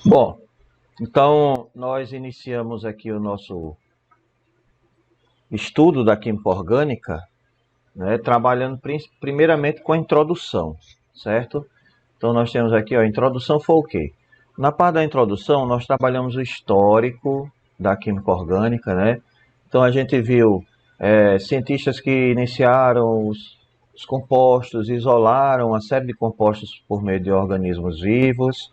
Bom, então nós iniciamos aqui o nosso estudo da química orgânica, né, trabalhando primeiramente com a introdução, certo? Então nós temos aqui, ó, a introdução foi o quê? Na parte da introdução nós trabalhamos o histórico da química orgânica, né? Então a gente viu cientistas que iniciaram os compostos, isolaram uma série de compostos por meio de organismos vivos,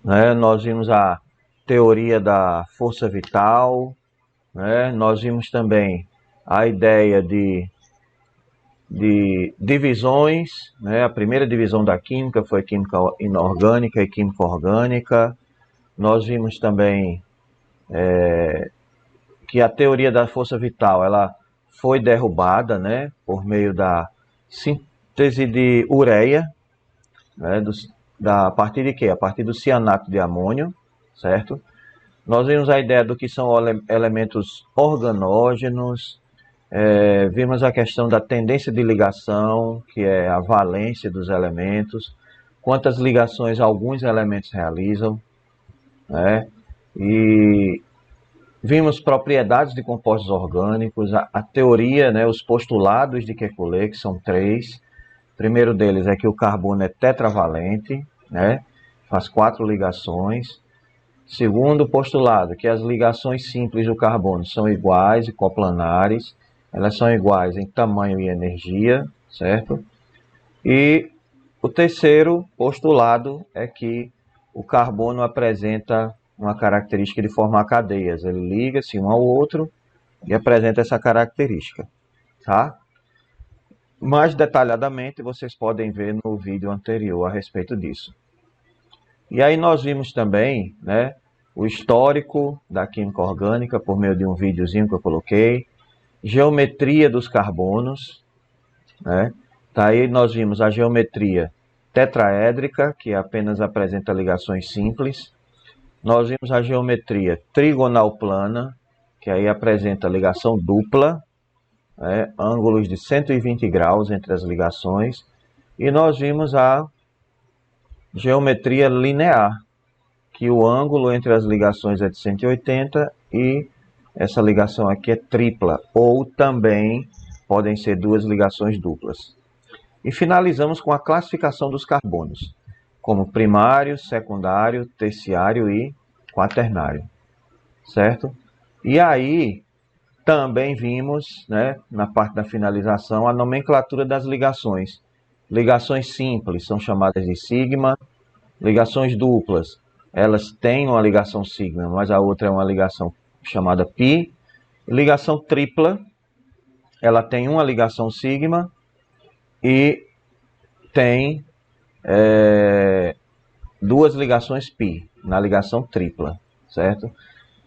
né? Nós vimos a teoria da força vital, né? Nós vimos também a ideia de divisões, né? A primeira divisão da química foi química inorgânica e química orgânica. Nós vimos também que a teoria da força vital ela foi derrubada, né? Por meio da síntese de ureia, né? A partir de quê? A partir do cianato de amônio, certo? Nós vimos a ideia do que são elementos organógenos, vimos a questão da tendência de ligação, que é a valência dos elementos, quantas ligações alguns elementos realizam, né? E vimos propriedades de compostos orgânicos, a teoria, né, os postulados de Kekulé, que são três. O primeiro deles é que o carbono é tetravalente, né? Faz 4 ligações. Segundo postulado, que as ligações simples do carbono são iguais e coplanares, elas são iguais em tamanho e energia, certo? E o terceiro postulado é que o carbono apresenta uma característica de formar cadeias, ele liga-se um ao outro e apresenta essa característica, tá? Mais detalhadamente vocês podem ver no vídeo anterior a respeito disso. E aí nós vimos também, né, o histórico da química orgânica por meio de um videozinho que eu coloquei, geometria dos carbonos, né? Tá aí nós vimos a geometria tetraédrica, que apenas apresenta ligações simples. Nós vimos a geometria trigonal plana, que aí apresenta ligação dupla, né? Ângulos de 120 graus entre as ligações. E nós vimos a geometria linear, que o ângulo entre as ligações é de 180 e essa ligação aqui é tripla, ou também podem ser duas ligações duplas. E finalizamos com a classificação dos carbonos, como primário, secundário, terciário e quaternário, certo? E aí também vimos, né, na parte da finalização, a nomenclatura das ligações. Ligações simples são chamadas de sigma, ligações duplas, elas têm uma ligação sigma, mas a outra é uma ligação chamada pi. Ligação tripla, ela tem uma ligação sigma e tem duas ligações pi na ligação tripla, certo?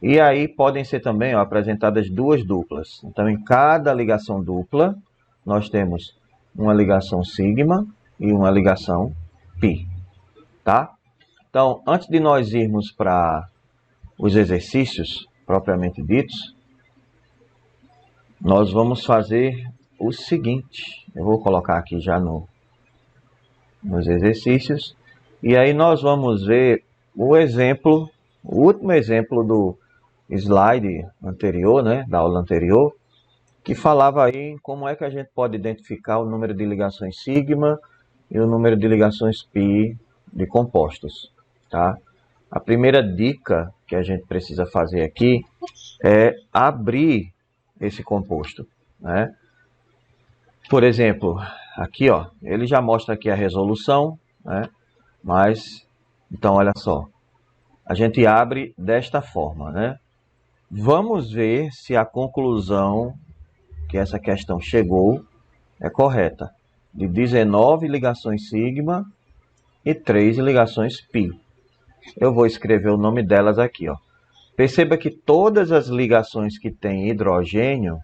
E aí podem ser também, ó, apresentadas duas duplas. Então, em cada ligação dupla, nós temos uma ligação sigma e uma ligação pi, tá? Então, antes de nós irmos para os exercícios propriamente ditos, nós vamos fazer o seguinte. Eu vou colocar aqui já nos exercícios. E aí nós vamos ver o exemplo, o último exemplo do slide anterior, né, da aula anterior, que falava aí em como é que a gente pode identificar o número de ligações sigma e o número de ligações pi de compostos, tá? A primeira dica que a gente precisa fazer aqui é abrir esse composto, né? Por exemplo, aqui, ó, ele já mostra aqui a resolução, né? Mas, então, olha só, a gente abre desta forma, né? Vamos ver se a conclusão que essa questão chegou é correta. De 19 ligações sigma e 3 ligações pi. Eu vou escrever o nome delas aqui, ó. Perceba que todas as ligações que têm hidrogênio,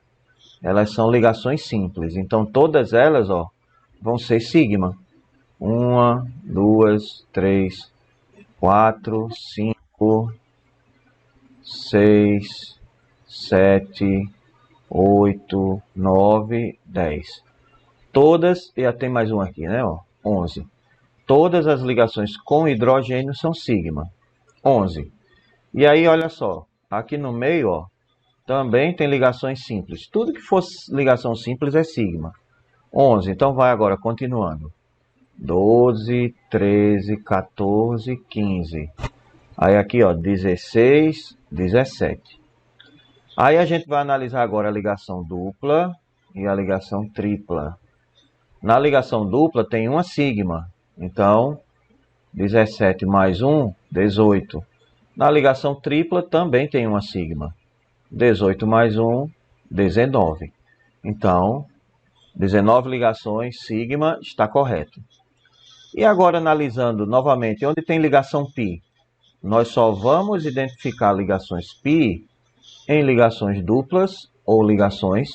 elas são ligações simples. Então, todas elas, ó, vão ser sigma. 1, 2, 3, 4, 5, 6, 7, 8, 9, 10. Todas, e tem mais um aqui, né? Ó, 11. Todas as ligações com hidrogênio são sigma. 11. E aí, olha só, aqui no meio, ó, também tem ligações simples. Tudo que fosse ligação simples é sigma. 11, então vai agora, continuando. 12, 13, 14, 15. Aí aqui, ó, 16, 17. Aí a gente vai analisar agora a ligação dupla e a ligação tripla. Na ligação dupla tem uma sigma. Então, 17 mais 1, 18. Na ligação tripla também tem uma sigma. 18 mais 1, 19. Então, 19 ligações, sigma, está correto. E agora analisando novamente, onde tem ligação π? Nós só vamos identificar ligações π em ligações duplas ou ligações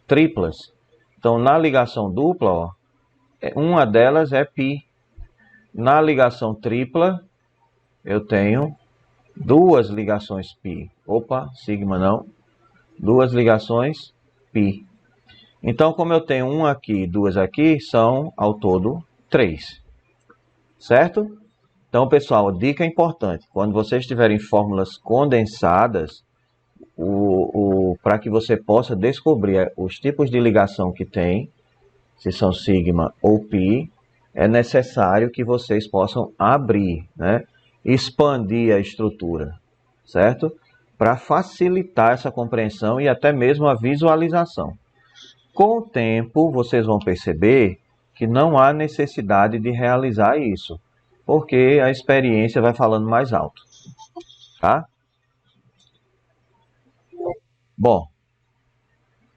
triplas. Então, na ligação dupla, ó, uma delas é π. Na ligação tripla, eu tenho duas ligações π. Opa, sigma não. Duas ligações π. Então, como eu tenho uma aqui e duas aqui, são ao todo 3. Certo? Então, pessoal, dica importante. Quando vocês tiverem fórmulas condensadas, para que você possa descobrir os tipos de ligação que tem, se são sigma ou π, é necessário que vocês possam abrir, né? Expandir a estrutura, certo? Para facilitar essa compreensão e até mesmo a visualização. Com o tempo, vocês vão perceber que não há necessidade de realizar isso, porque a experiência vai falando mais alto, tá? Bom.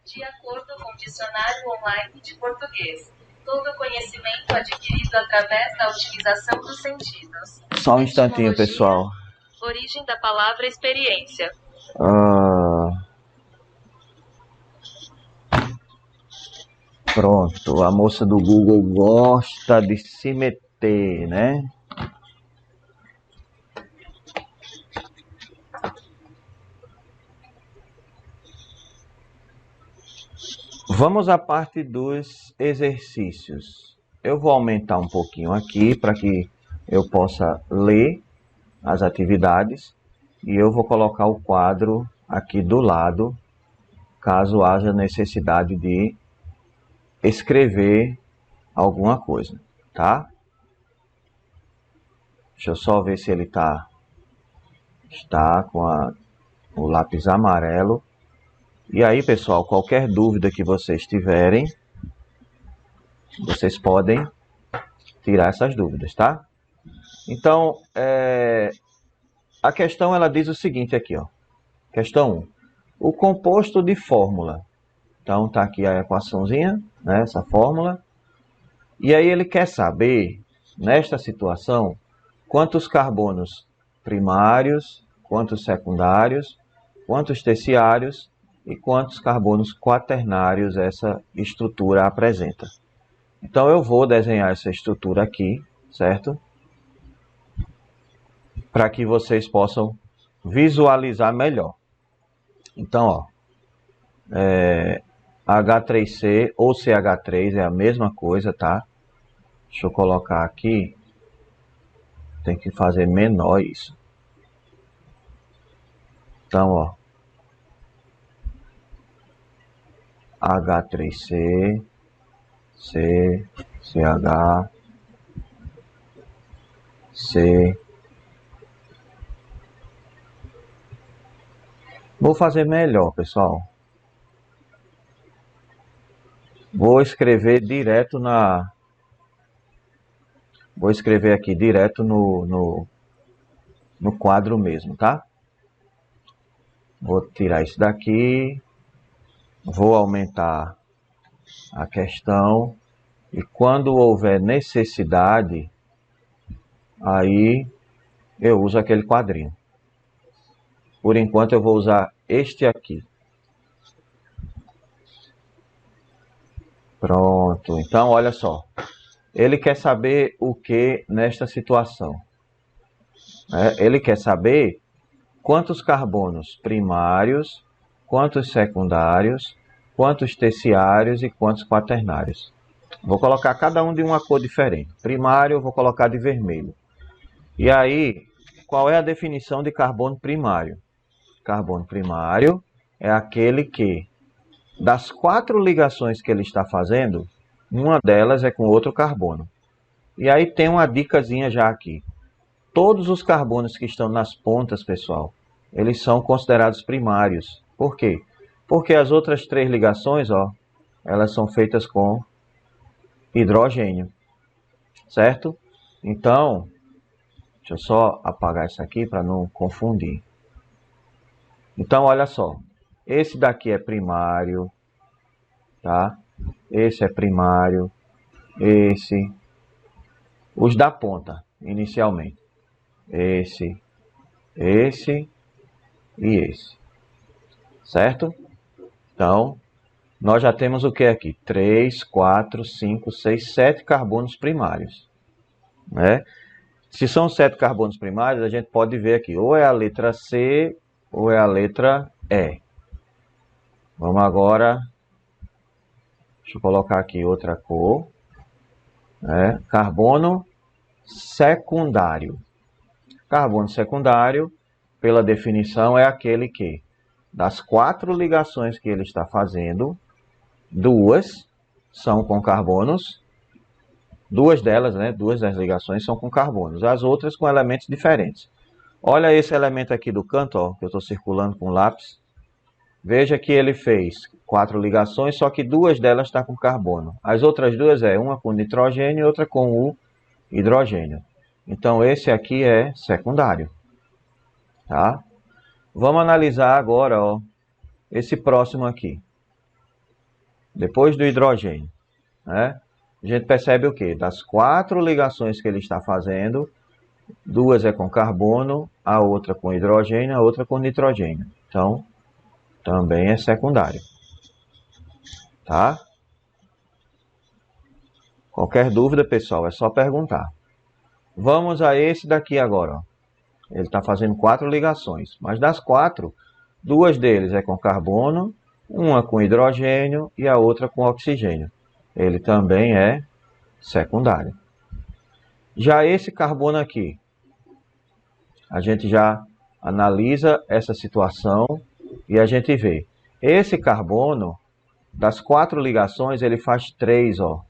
De acordo com o Dicionário Online de Português, todo conhecimento adquirido através da utilização dos sentidos. Só um instantinho, pessoal. Origem da palavra experiência. Pronto, a moça do Google gosta de se meter, né? Vamos à parte dos exercícios. Eu vou aumentar um pouquinho aqui para que eu possa ler as atividades e eu vou colocar o quadro aqui do lado, caso haja necessidade de escrever alguma coisa, tá? Deixa eu só ver se ele está com o lápis amarelo. E aí, pessoal, qualquer dúvida que vocês tiverem, vocês podem tirar essas dúvidas, tá? Então, a questão ela diz o seguinte aqui, ó. Questão 1. O composto de fórmula. Então, tá aqui a equaçãozinha, né, essa fórmula. E aí ele quer saber, nesta situação, quantos carbonos primários, quantos secundários, quantos terciários e quantos carbonos quaternários essa estrutura apresenta. Então, eu vou desenhar essa estrutura aqui, certo? Para que vocês possam visualizar melhor. Então, ó, H3C ou CH3 é a mesma coisa, tá? Deixa eu colocar aqui. Tem que fazer menor isso. Então, ó, H3C, CH, C. Vou fazer melhor, pessoal. Vou escrever direto na... Vou escrever aqui direto no quadro mesmo, tá? Vou tirar isso daqui. Vou aumentar a questão. E quando houver necessidade, aí eu uso aquele quadrinho. Por enquanto eu vou usar este aqui. Pronto. Então, olha só. Ele quer saber o que nesta situação? Ele quer saber quantos carbonos primários, quantos secundários, quantos terciários e quantos quaternários. Vou colocar cada um de uma cor diferente. Primário eu vou colocar de vermelho. E aí, qual é a definição de carbono primário? Carbono primário é aquele que, das 4 ligações que ele está fazendo, uma delas é com outro carbono. E aí tem uma dicasinha já aqui. Todos os carbonos que estão nas pontas, pessoal, eles são considerados primários. Por quê? Porque as outras 3 ligações, ó, elas são feitas com hidrogênio, certo? Então, deixa eu só apagar isso aqui para não confundir. Então, olha só. Esse daqui é primário, tá? Esse é primário. Esse. Os da ponta, inicialmente. Esse e esse. Certo? Então, nós já temos o que aqui? 3, 4, 5, 6, 7 carbonos primários. Né? Se são 7 carbonos primários, a gente pode ver aqui, ou é a letra C, ou é a letra E. Vamos agora, deixa eu colocar aqui outra cor. Né? Carbono secundário. Carbono secundário, pela definição, é aquele que, das 4 ligações que ele está fazendo, 2 são com carbonos, 2 delas, né? 2 das ligações são com carbonos, as outras com elementos diferentes. Olha esse elemento aqui do canto, ó, que eu estou circulando com lápis. Veja que ele fez 4 ligações, só que 2 delas estão com carbono. As outras 2 é uma com nitrogênio e outra com o hidrogênio. Então esse aqui é secundário. Tá? Vamos analisar agora, ó, esse próximo aqui. Depois do hidrogênio, né? A gente percebe o quê? Das 4 ligações que ele está fazendo, 2 é com carbono, a outra com hidrogênio, a outra com nitrogênio. Então, também é secundário. Tá? Qualquer dúvida, pessoal, é só perguntar. Vamos a esse daqui agora, ó. Ele está fazendo 4 ligações, mas das 4, 2 deles é com carbono, uma com hidrogênio e a outra com oxigênio. Ele também é secundário. Já esse carbono aqui, a gente já analisa essa situação e a gente vê. Esse carbono, das 4 ligações, ele faz 3, ó.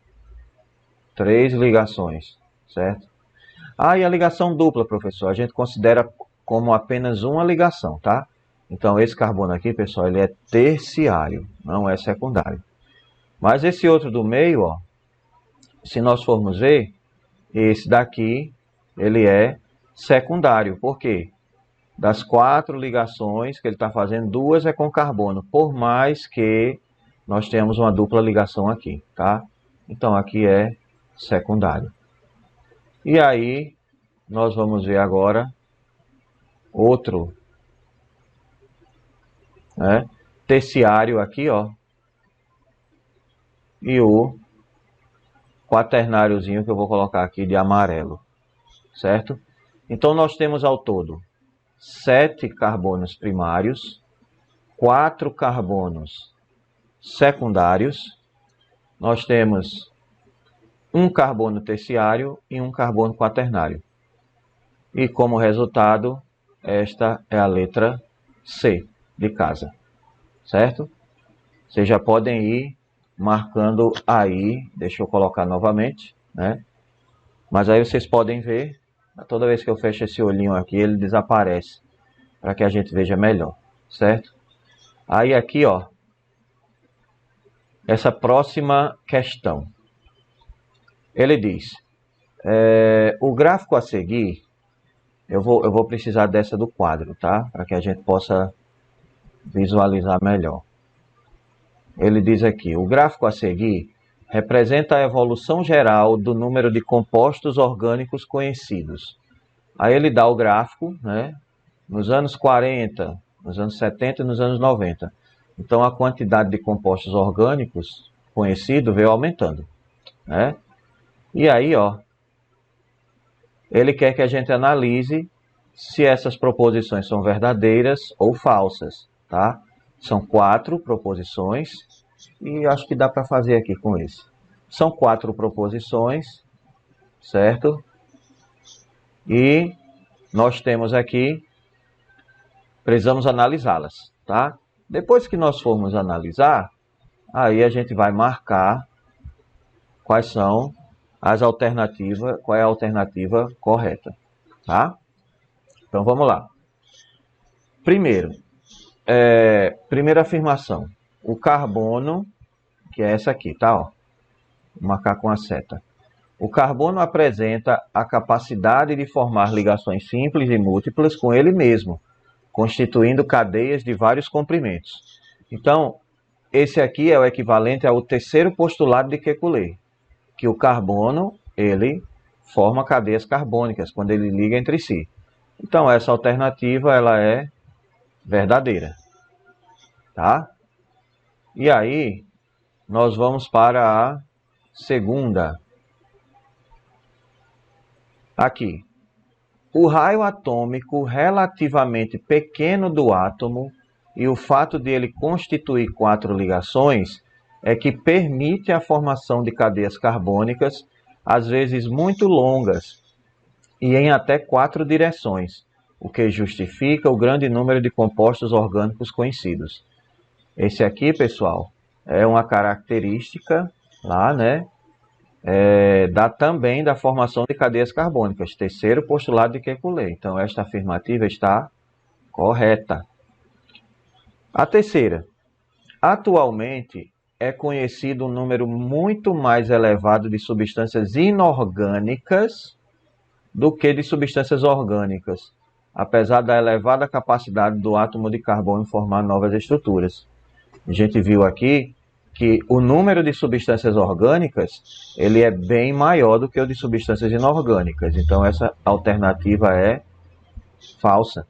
3 ligações, certo? Ah, e a ligação dupla, professor, a gente considera como apenas uma ligação, tá? Então, esse carbono aqui, pessoal, ele é terciário, não é secundário. Mas esse outro do meio, ó, se nós formos ver, esse daqui, ele é secundário. Por quê? Das 4 ligações que ele está fazendo, 2 é com carbono, por mais que nós tenhamos uma dupla ligação aqui, tá? Então, aqui é secundário. E aí, nós vamos ver agora outro, né, terciário aqui, ó, e o quaternáriozinho que eu vou colocar aqui de amarelo, certo? Então, nós temos ao todo 7 carbonos primários, 4 carbonos secundários, nós temos um carbono terciário e um carbono quaternário. E como resultado, esta é a letra C de casa, certo? Vocês já podem ir marcando aí, deixa eu colocar novamente, né? Mas aí vocês podem ver, toda vez que eu fecho esse olhinho aqui, ele desaparece, para que a gente veja melhor, certo? Aí aqui, ó, essa próxima questão. Ele diz, o gráfico a seguir, eu vou precisar dessa do quadro, tá? Para que a gente possa visualizar melhor. Ele diz aqui, o gráfico a seguir representa a evolução geral do número de compostos orgânicos conhecidos. Aí ele dá o gráfico, né? Nos anos 40, nos anos 70 e nos anos 90. Então a quantidade de compostos orgânicos conhecidos veio aumentando, né? E aí, ó, ele quer que a gente analise se essas proposições são verdadeiras ou falsas, tá? São 4 proposições e acho que dá para fazer aqui com esse. São 4 proposições, certo? E nós temos aqui, precisamos analisá-las, tá? Depois que nós formos analisar, aí a gente vai marcar quais são as alternativas, qual é a alternativa correta, tá? Então vamos lá. Primeiro, primeira afirmação, o carbono, que é essa aqui, tá? Ó, vou marcar com a seta. O carbono apresenta a capacidade de formar ligações simples e múltiplas com ele mesmo, constituindo cadeias de vários comprimentos. Então, esse aqui é o equivalente ao terceiro postulado de Kekulé, que o carbono, ele forma cadeias carbônicas quando ele liga entre si. Então, essa alternativa, ela é verdadeira, tá? E aí, nós vamos para a segunda. Aqui, o raio atômico relativamente pequeno do átomo e o fato de ele constituir 4 ligações é que permite a formação de cadeias carbônicas, às vezes muito longas, e em até 4 direções, o que justifica o grande número de compostos orgânicos conhecidos. Esse aqui, pessoal, é uma característica lá, né? Também da formação de cadeias carbônicas, terceiro postulado de Kekulé. Então, esta afirmativa está correta. A terceira, atualmente é conhecido um número muito mais elevado de substâncias inorgânicas do que de substâncias orgânicas, apesar da elevada capacidade do átomo de carbono formar novas estruturas. A gente viu aqui que o número de substâncias orgânicas, ele é bem maior do que o de substâncias inorgânicas. Então, essa alternativa é falsa.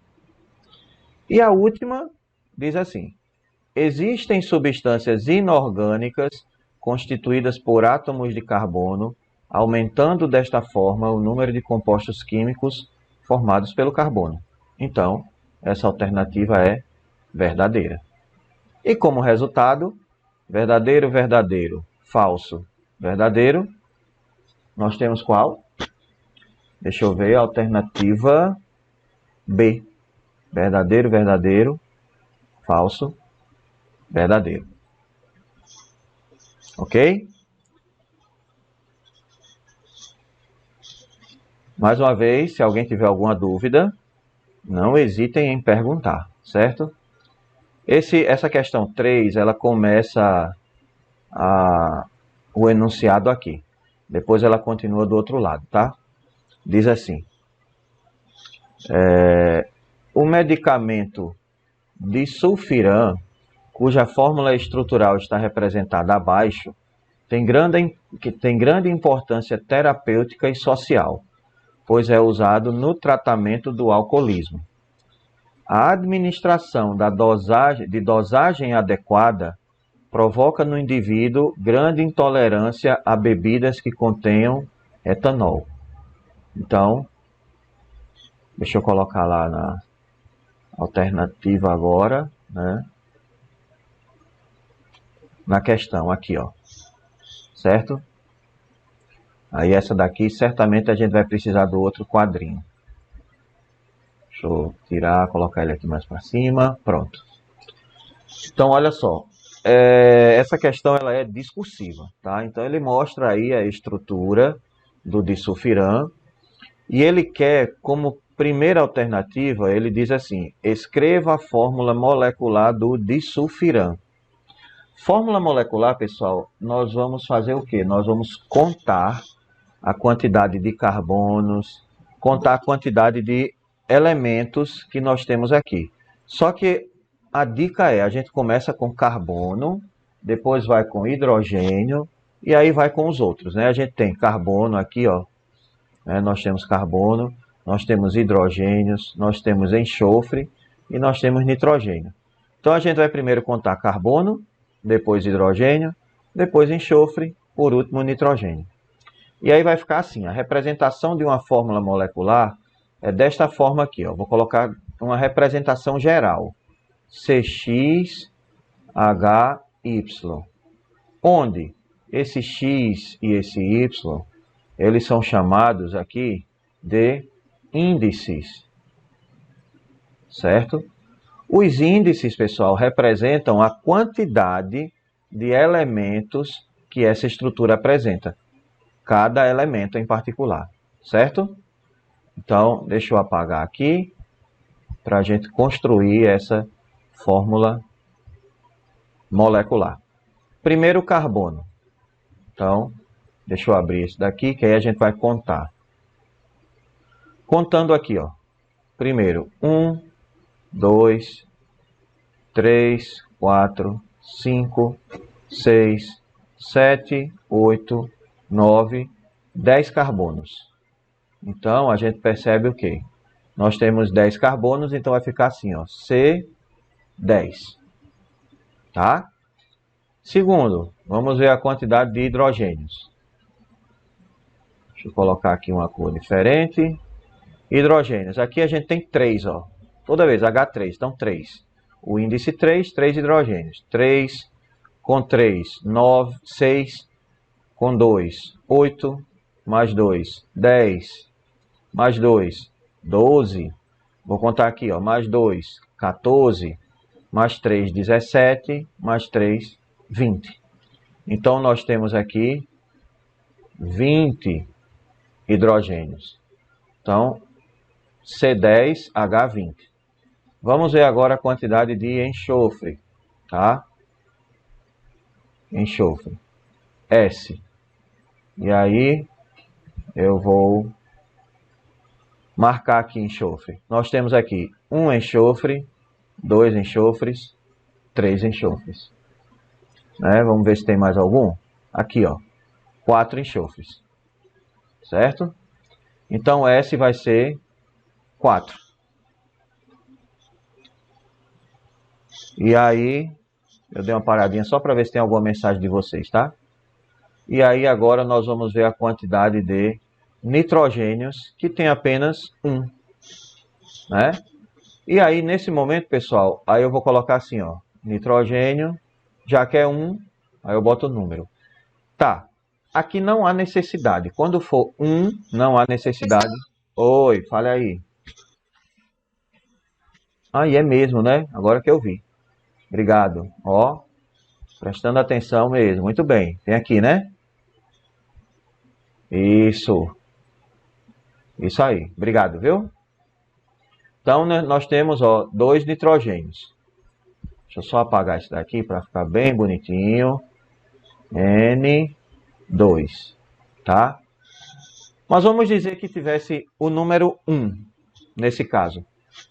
E a última diz assim: existem substâncias inorgânicas constituídas por átomos de carbono, aumentando desta forma o número de compostos químicos formados pelo carbono. Então, essa alternativa é verdadeira. E como resultado, verdadeiro, verdadeiro, falso, verdadeiro, nós temos qual? Deixa eu ver, a alternativa B. Verdadeiro, verdadeiro, falso, verdadeiro. Ok? Mais uma vez, se alguém tiver alguma dúvida, não hesitem em perguntar, certo? Essa questão 3, ela começa o enunciado aqui. Depois ela continua do outro lado, tá? Diz assim: o medicamento disulfiram, cuja fórmula estrutural está representada abaixo, tem grande importância terapêutica e social, pois é usado no tratamento do alcoolismo. A administração de dosagem adequada provoca no indivíduo grande intolerância a bebidas que contenham etanol. Então, deixa eu colocar lá na alternativa agora, né? Na questão aqui, ó. Certo? Aí essa daqui, certamente a gente vai precisar do outro quadrinho. Deixa eu tirar, colocar ele aqui mais para cima. Pronto. Então, olha só. Essa questão ela é discursiva, tá? Então, ele mostra aí a estrutura do disulfiram. E ele quer, como primeira alternativa, ele diz assim: escreva a fórmula molecular do disulfiram. Fórmula molecular, pessoal, nós vamos fazer o quê? Nós vamos contar a quantidade de carbonos, contar a quantidade de elementos que nós temos aqui. Só que a dica é, a gente começa com carbono, depois vai com hidrogênio e aí vai com os outros, né? A gente tem carbono aqui, ó, né? Nós temos carbono, nós temos hidrogênios, nós temos enxofre e nós temos nitrogênio. Então a gente vai primeiro contar carbono, depois hidrogênio, depois enxofre, por último nitrogênio. E aí vai ficar assim, a representação de uma fórmula molecular é desta forma aqui, ó. Vou colocar uma representação geral. CXHY, onde esse X e esse Y, eles são chamados aqui de índices certo? Os índices, pessoal, representam a quantidade de elementos que essa estrutura apresenta. Cada elemento em particular, certo? Então, deixa eu apagar aqui para a gente construir essa fórmula molecular. Primeiro, carbono. Então, deixa eu abrir esse daqui, que aí a gente vai contar. Contando aqui, ó. Primeiro, 1, 2, 3, 4, 5, 6, 7, 8, 9, 10 carbonos. Então, a gente percebe o quê? Nós temos 10 carbonos, então vai ficar assim, ó, C10. Tá? Segundo, vamos ver a quantidade de hidrogênios. Deixa eu colocar aqui uma cor diferente. Hidrogênios. Aqui a gente tem 3, ó. Toda vez, H3, então 3. O índice 3, 3 hidrogênios. 3 com 3, 9, 6 com 2, 8, mais 2, 10, mais 2, 12. Vou contar aqui, ó, mais 2, 14, mais 3, 17, mais 3, 20. Então, nós temos aqui 20 hidrogênios. Então, C10H20. Vamos ver agora a quantidade de enxofre, tá? Enxofre. S. E aí, eu vou marcar aqui enxofre. Nós temos aqui 1 enxofre, 2 enxofres, 3 enxofres. Né? Vamos ver se tem mais algum. Aqui, ó, 4 enxofres. Certo? Então, S vai ser 4. E aí, eu dei uma paradinha só para ver se tem alguma mensagem de vocês, tá? E aí, agora nós vamos ver a quantidade de nitrogênios, que tem apenas 1. Né? E aí, nesse momento, pessoal, aí eu vou colocar assim, ó, nitrogênio, já que é 1, aí eu boto o número. Tá, aqui não há necessidade. Quando for 1, não há necessidade. Oi, fale aí. Aí é mesmo, né? Agora que eu vi. Obrigado. Ó, prestando atenção mesmo. Muito bem. Tem aqui, né? Isso. Isso aí. Obrigado, viu? Então, nós temos, ó, 2 nitrogênios. Deixa eu só apagar isso daqui para ficar bem bonitinho. N2, tá? Mas vamos dizer que tivesse o número 1, nesse caso.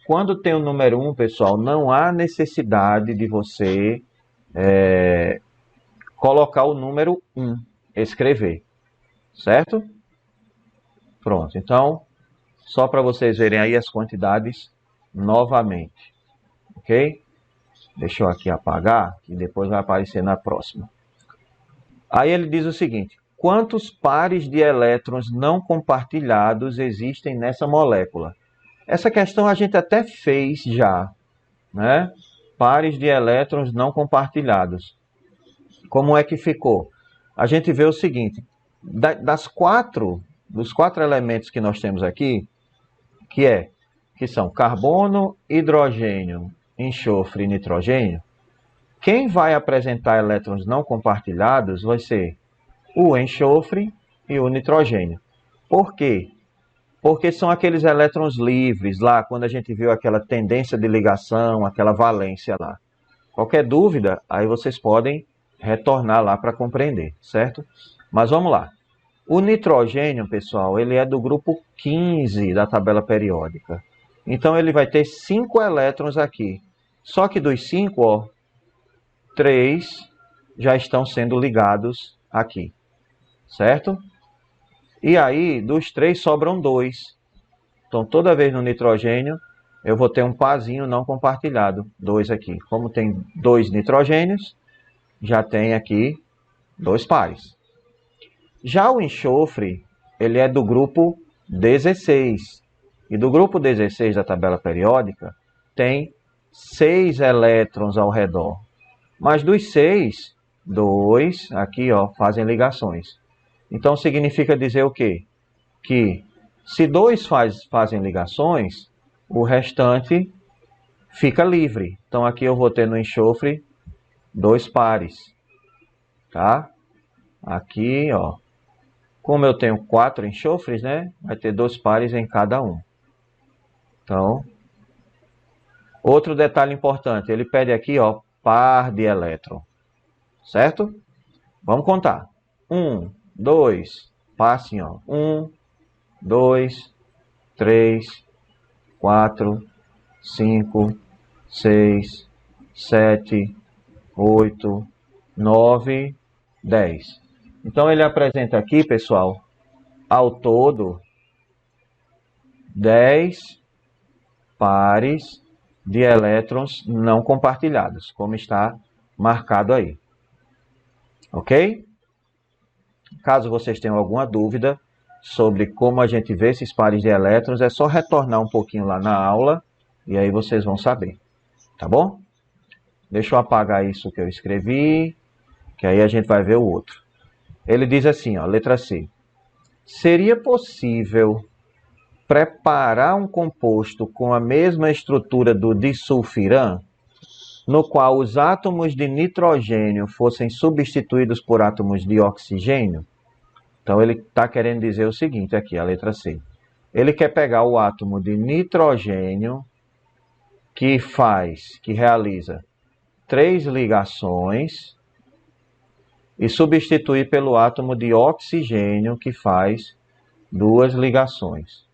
Quando tem o número 1, pessoal, não há necessidade de você colocar o número 1, escrever, certo? Pronto, então, só para vocês verem aí as quantidades novamente, ok? Deixa eu aqui apagar, que depois vai aparecer na próxima. Aí ele diz o seguinte: quantos pares de elétrons não compartilhados existem nessa molécula? Essa questão a gente até fez já, né? Pares de elétrons não compartilhados. Como é que ficou? A gente vê o seguinte: dos 4 elementos que nós temos aqui, que são carbono, hidrogênio, enxofre e nitrogênio, quem vai apresentar elétrons não compartilhados vai ser o enxofre e o nitrogênio. Por quê? Porque são aqueles elétrons livres lá, quando a gente viu aquela tendência de ligação, aquela valência lá. Qualquer dúvida, aí vocês podem retornar lá para compreender, certo? Mas vamos lá. O nitrogênio, pessoal, ele é do grupo 15 da tabela periódica. Então, ele vai ter 5 elétrons aqui. Só que dos 5, ó, 3 já estão sendo ligados aqui, certo? E aí, dos 3 sobram 2. Então, toda vez no nitrogênio, eu vou ter um parzinho não compartilhado, 2 aqui. Como tem 2 nitrogênios, já tem aqui 2 pares. Já o enxofre, ele é do grupo 16. E do grupo 16 da tabela periódica, tem 6 elétrons ao redor. Mas dos 6, 2 aqui, ó, fazem ligações. Então, significa dizer o quê? Que se 2 fazem ligações, o restante fica livre. Então aqui eu vou ter no enxofre 2 pares, tá? Aqui, ó, como eu tenho 4 enxofres, né? Vai ter 2 pares em cada um. Então, outro detalhe importante, ele pede aqui, ó, par de elétron, certo? Vamos contar. 1, 2, par assim, ó. 1, 2, 3, 4, 5, 6, 7, 8, 9, 10. Então ele apresenta aqui, pessoal, ao todo 10 pares de elétrons não compartilhados, como está marcado aí. Ok? Caso vocês tenham alguma dúvida sobre como a gente vê esses pares de elétrons, é só retornar um pouquinho lá na aula e aí vocês vão saber. Tá bom? Deixa eu apagar isso que eu escrevi, que aí a gente vai ver o outro. Ele diz assim, ó, letra C. Seria possível preparar um composto com a mesma estrutura do disulfiram, no qual os átomos de nitrogênio fossem substituídos por átomos de oxigênio? Então ele está querendo dizer o seguinte aqui, a letra C. Ele quer pegar o átomo de nitrogênio que realiza 3 ligações e substituir pelo átomo de oxigênio que faz 2 ligações.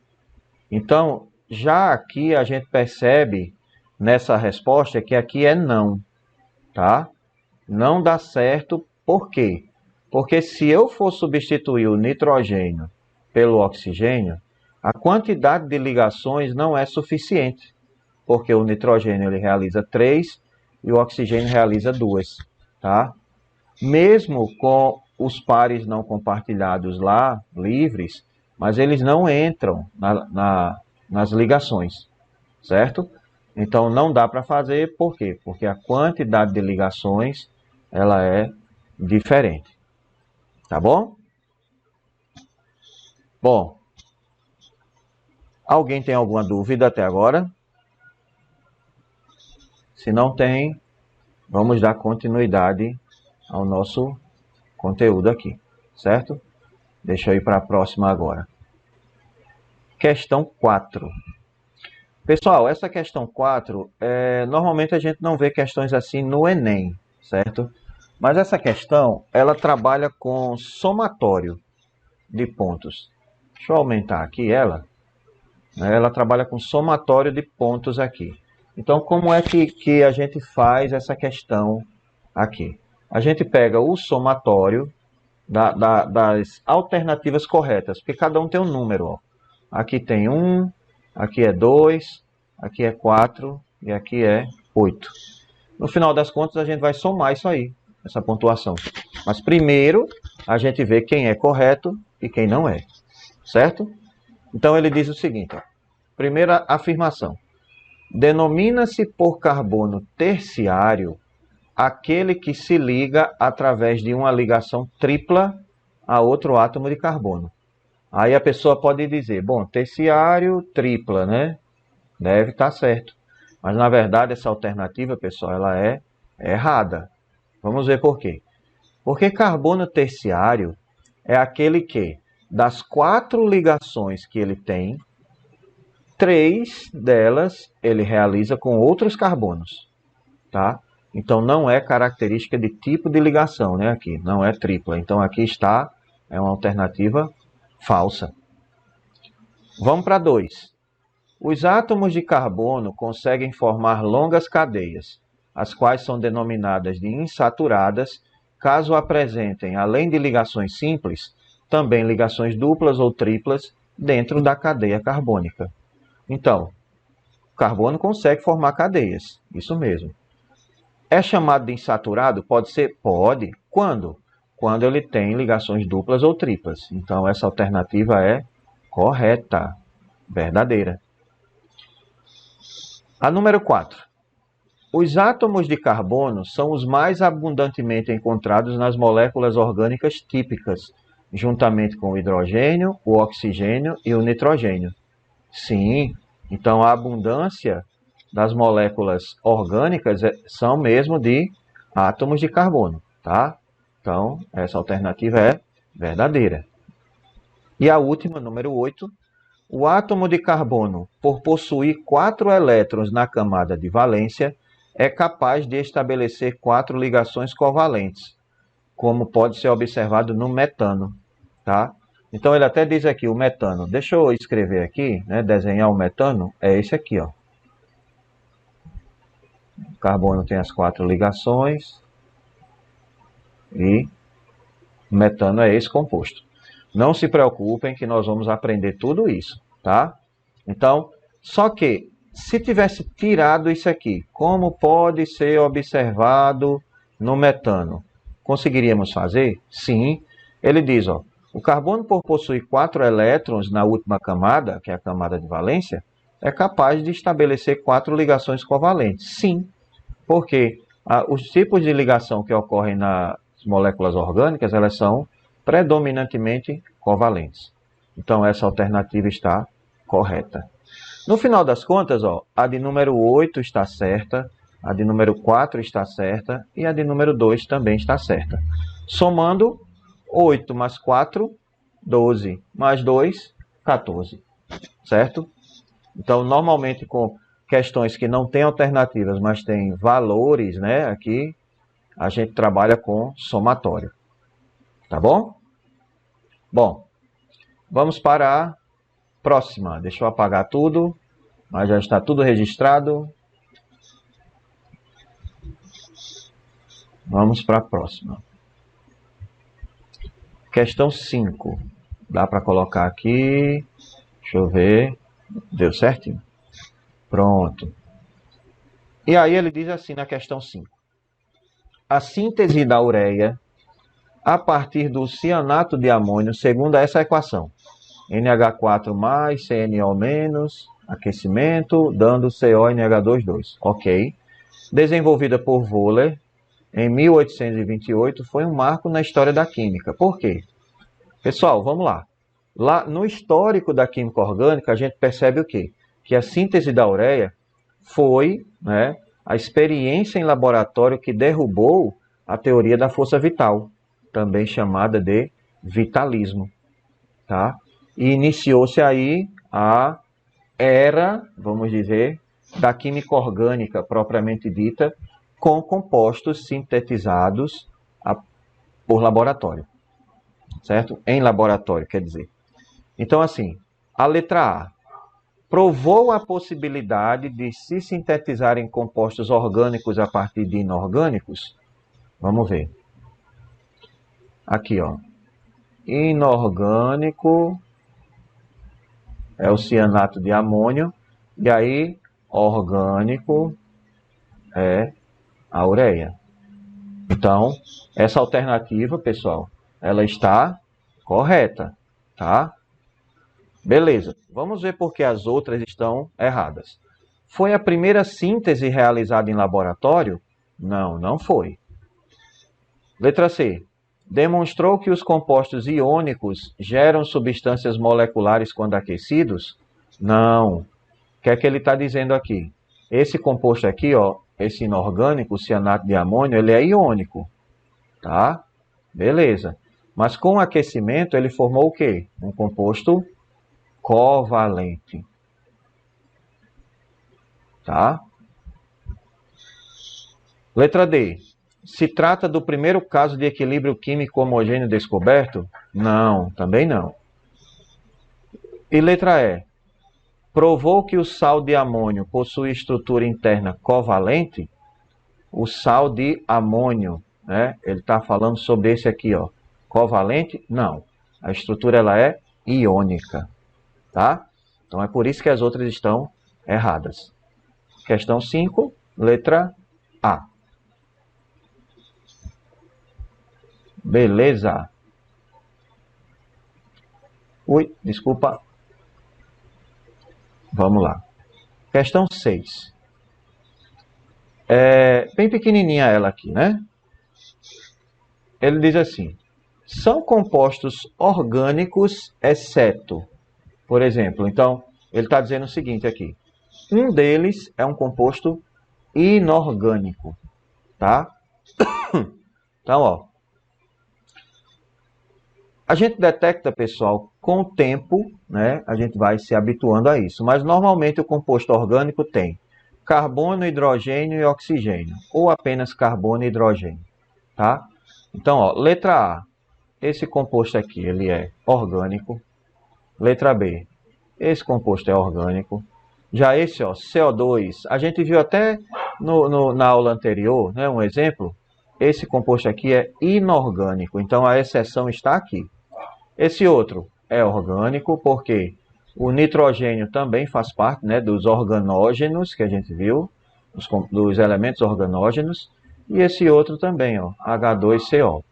Então, já aqui a gente percebe nessa resposta que aqui é não, tá? Não dá certo, por quê? Porque se eu for substituir o nitrogênio pelo oxigênio, a quantidade de ligações não é suficiente, porque o nitrogênio ele realiza 3 e o oxigênio realiza 2, tá? Mesmo com os pares não compartilhados lá, livres, mas eles não entram nas ligações, certo? Então não dá para fazer, por quê? Porque a quantidade de ligações ela é diferente. Tá bom? Bom, alguém tem alguma dúvida até agora? Se não tem, vamos dar continuidade ao nosso conteúdo aqui, certo? Deixa eu ir para a próxima agora. Questão 4. Pessoal, essa questão 4, normalmente a gente não vê questões assim no Enem, certo? Mas essa questão, ela trabalha com somatório de pontos. Deixa eu aumentar aqui ela. Ela trabalha com somatório de pontos aqui. Então, como é que a gente faz essa questão aqui? A gente pega o somatório das alternativas corretas, porque cada um tem um número. Ó. Aqui tem 1, aqui é 2, aqui é 4 e aqui é 8. No final das contas, a gente vai somar isso aí, essa pontuação. Mas primeiro, a gente vê quem é correto e quem não é. Certo? Então, ele diz o seguinte. Ó. Primeira afirmação. Denomina-se por carbono terciário aquele que se liga através de uma ligação tripla a outro átomo de carbono. Aí a pessoa pode dizer, bom, terciário, tripla, né? Deve estar certo. Mas, na verdade, essa alternativa, pessoal, ela é errada. Vamos ver por quê. Porque carbono terciário é aquele que, das 4 ligações que ele tem, 3 delas ele realiza com outros carbonos, tá? Então, não é característica de tipo de ligação, né? Aqui, não é tripla. Então, aqui está, é uma alternativa falsa. Vamos para 2. Os átomos de carbono conseguem formar longas cadeias, as quais são denominadas de insaturadas, caso apresentem, além de ligações simples, também ligações duplas ou triplas dentro da cadeia carbônica. Então, o carbono consegue formar cadeias, isso mesmo. É chamado de insaturado? Pode ser? Pode. Quando? Quando ele tem ligações duplas ou triplas. Então, essa alternativa é correta, verdadeira. A número 4. Os átomos de carbono são os mais abundantemente encontrados nas moléculas orgânicas típicas, juntamente com o hidrogênio, o oxigênio e o nitrogênio. Sim, então a abundância das moléculas orgânicas são mesmo de átomos de carbono, tá? Então, essa alternativa é verdadeira. E a última, número 8, o átomo de carbono, por possuir 4 elétrons na camada de valência, é capaz de estabelecer 4 ligações covalentes, como pode ser observado no metano, tá? Então ele até diz aqui o metano. Deixa eu escrever aqui, né, desenhar o metano, é esse aqui, ó. O carbono tem as 4 ligações e o metano é esse composto. Não se preocupem que nós vamos aprender tudo isso, tá? Então, só que se tivesse tirado isso aqui, como pode ser observado no metano? Conseguiríamos fazer? Sim. Ele diz, ó, o carbono, por possuir 4 elétrons na última camada, que é a camada de valência, é capaz de estabelecer 4 ligações covalentes. Sim, porque os tipos de ligação que ocorrem nas moléculas orgânicas, elas são predominantemente covalentes. Então, essa alternativa está correta. No final das contas, ó, a de número 8 está certa, a de número 4 está certa e a de número 2 também está certa. Somando, 8 mais 4, 12, mais 2, 14. Certo? Então, normalmente com questões que não têm alternativas, mas têm valores, né, aqui, a gente trabalha com somatório. Tá bom? Bom, vamos para a próxima. Deixa eu apagar tudo, mas já está tudo registrado. Vamos para a próxima. Questão 5. Dá para colocar aqui. Deixa eu ver. Deu certinho? Pronto. E aí ele diz assim na questão 5. A síntese da ureia a partir do cianato de amônio, segundo essa equação. NH4 mais, CNO menos, aquecimento, dando CONH22. Ok. Desenvolvida por Wöhler em 1828, foi um marco na história da química. Por quê? Pessoal, vamos lá. Lá no histórico da química orgânica, a gente percebe o quê? Que a síntese da ureia foi, né, a experiência em laboratório que derrubou a teoria da força vital, também chamada de vitalismo. Tá? E iniciou-se aí a era, vamos dizer, da química orgânica propriamente dita, com compostos sintetizados por laboratório. Certo? Em laboratório, quer dizer. Então, assim, a letra A provou a possibilidade de se sintetizarem compostos orgânicos a partir de inorgânicos? Vamos ver. Aqui, ó. Inorgânico é o cianato de amônio. E aí, orgânico é a ureia. Então, essa alternativa, pessoal, ela está correta, tá? Beleza. Vamos ver por que as outras estão erradas. Foi a primeira síntese realizada em laboratório? Não, não foi. Letra C. Demonstrou que os compostos iônicos geram substâncias moleculares quando aquecidos? Não. O que é que ele está dizendo aqui? Esse composto aqui, ó, esse inorgânico, o cianato de amônio, ele é iônico. Tá? Beleza. Mas com o aquecimento, ele formou o quê? Um composto covalente. Tá? Letra D. Se trata do primeiro caso de equilíbrio químico homogêneo descoberto? Não, também não. E letra E. Provou que o sal de amônio possui estrutura interna covalente? O sal de amônio, né? Ele está falando sobre esse aqui, ó. Covalente? Não. A estrutura ela é iônica. Tá? Então é por isso que as outras estão erradas. Questão 5, letra A. Beleza. Ui, desculpa. Vamos lá. Questão 6. É bem pequenininha ela aqui, né? Ele diz assim. São compostos orgânicos, exceto... Por exemplo, então, ele está dizendo o seguinte aqui. Um deles é um composto inorgânico, tá? Então, ó, a gente detecta, pessoal, com o tempo, né? A gente vai se habituando a isso. Mas normalmente o composto orgânico tem carbono, hidrogênio e oxigênio, ou apenas carbono e hidrogênio, tá? Então, ó, letra A, esse composto aqui, ele é orgânico. Letra B, esse composto é orgânico. Já esse, ó, CO2, a gente viu até na aula anterior, né, um exemplo. Esse composto aqui é inorgânico, então a exceção está aqui. Esse outro é orgânico, porque o nitrogênio também faz parte, né, dos organógenos que a gente viu, dos elementos organógenos. E esse outro também, ó, H2CO.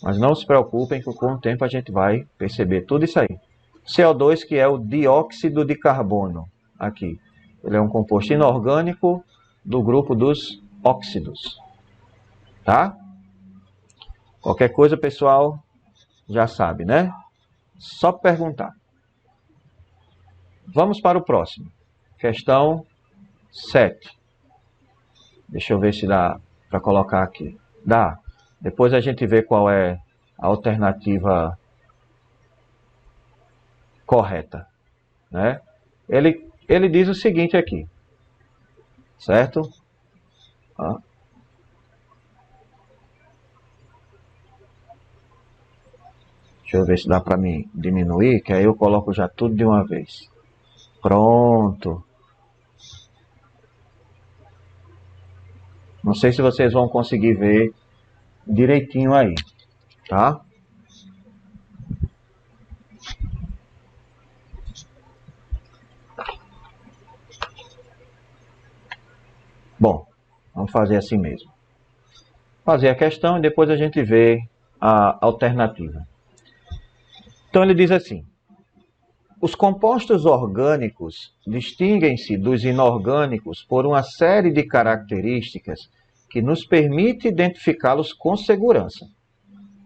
Mas não se preocupem que com o tempo a gente vai perceber tudo isso aí. CO2, que é o dióxido de carbono, aqui. Ele é um composto inorgânico do grupo dos óxidos. Tá? Qualquer coisa, pessoal, já sabe, né? Só perguntar. Vamos para o próximo. Questão 7. Deixa eu ver se dá para colocar aqui. Dá. Depois a gente vê qual é a alternativa correta, né? Ele diz o seguinte aqui, certo? Ó. Deixa eu ver se dá para mim diminuir, que aí eu coloco já tudo de uma vez. Pronto. Não sei se vocês vão conseguir ver direitinho aí, tá? Bom, vamos fazer assim mesmo. Fazer a questão e depois a gente vê a alternativa. Então ele diz assim: os compostos orgânicos distinguem-se dos inorgânicos por uma série de características que nos permite identificá-los com segurança.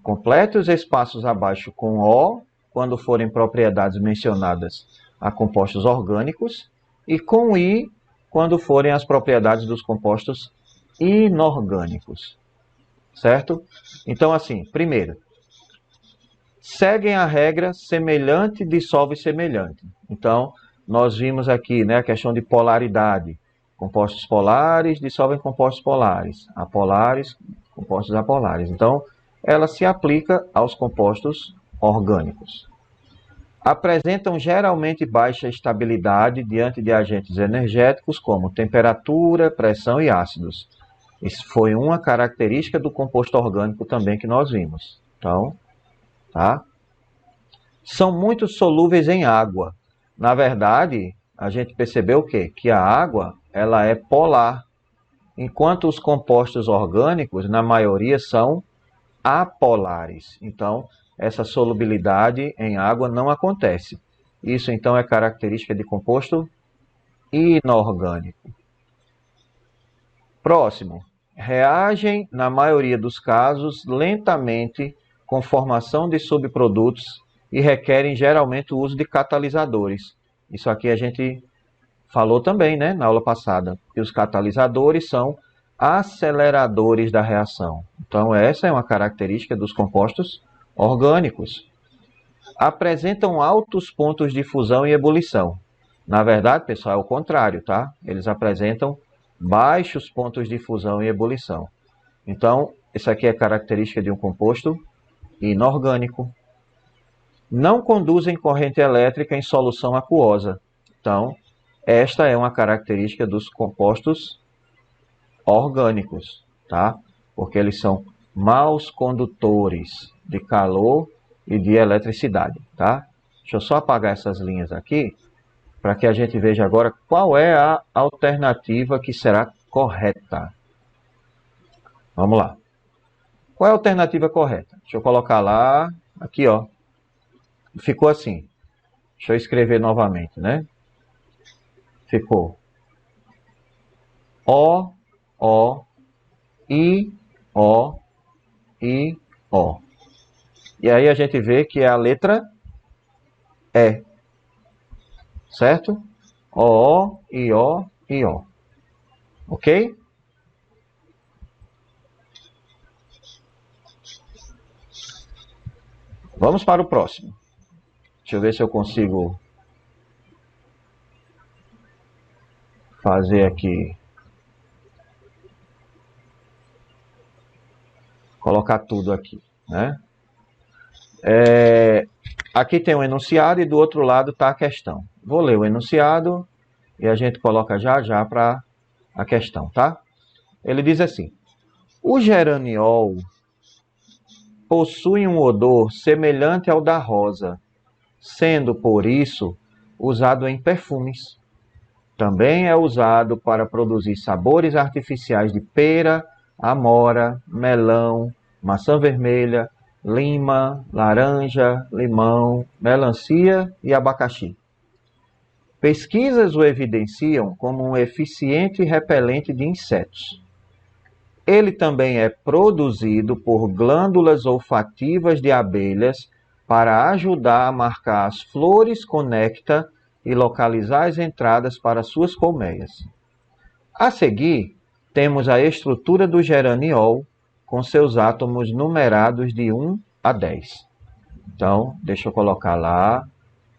Complete os espaços abaixo com O, quando forem propriedades mencionadas a compostos orgânicos, e com I, quando forem as propriedades dos compostos inorgânicos. Certo? Então, assim, primeiro, seguem a regra semelhante dissolve semelhante. Então, nós vimos aqui, né, a questão de polaridade. Compostos polares dissolvem compostos polares. Apolares, compostos apolares. Então, ela se aplica aos compostos orgânicos. Apresentam geralmente baixa estabilidade diante de agentes energéticos como temperatura, pressão e ácidos. Isso foi uma característica do composto orgânico também que nós vimos. Então, tá? São muito solúveis em água. Na verdade, a gente percebeu o quê? Que a água ela é polar, enquanto os compostos orgânicos, na maioria, são apolares. Então, essa solubilidade em água não acontece. Isso, então, é característica de composto inorgânico. Próximo. Reagem, na maioria dos casos, lentamente com formação de subprodutos e requerem geralmente o uso de catalisadores. Isso aqui a gente falou também, né, na aula passada, que os catalisadores são aceleradores da reação. Então, essa é uma característica dos compostos orgânicos. Apresentam altos pontos de fusão e ebulição. Na verdade, pessoal, é o contrário, tá? Eles apresentam baixos pontos de fusão e ebulição. Então, isso aqui é característica de um composto inorgânico. Não conduzem corrente elétrica em solução aquosa. Então, esta é uma característica dos compostos orgânicos, tá? Porque eles são maus condutores de calor e de eletricidade, tá? Deixa eu só apagar essas linhas aqui, para que a gente veja agora qual é a alternativa que será correta. Vamos lá. Qual é a alternativa correta? Deixa eu colocar lá, aqui, ó. Ficou assim. Deixa eu escrever novamente, né? Ficou O, O, I, O, I, O. E aí a gente vê que é a letra E. Certo? OO, IO, IO. Ok? Vamos para o próximo. Deixa eu ver se eu consigo fazer aqui. Colocar tudo aqui, né? Aqui tem um enunciado e do outro lado está a questão. Vou ler o enunciado e a gente coloca já para a questão, tá? Ele diz assim: o geraniol possui um odor semelhante ao da rosa, sendo por isso usado em perfumes. Também é usado para produzir sabores artificiais de pera, amora, melão, maçã vermelha, lima, laranja, limão, melancia e abacaxi. Pesquisas o evidenciam como um eficiente repelente de insetos. Ele também é produzido por glândulas olfativas de abelhas para ajudar a marcar as flores com néctar e localizar as entradas para suas colmeias. A seguir, temos a estrutura do geraniol com seus átomos numerados de 1 a 10. Então, deixa eu colocar lá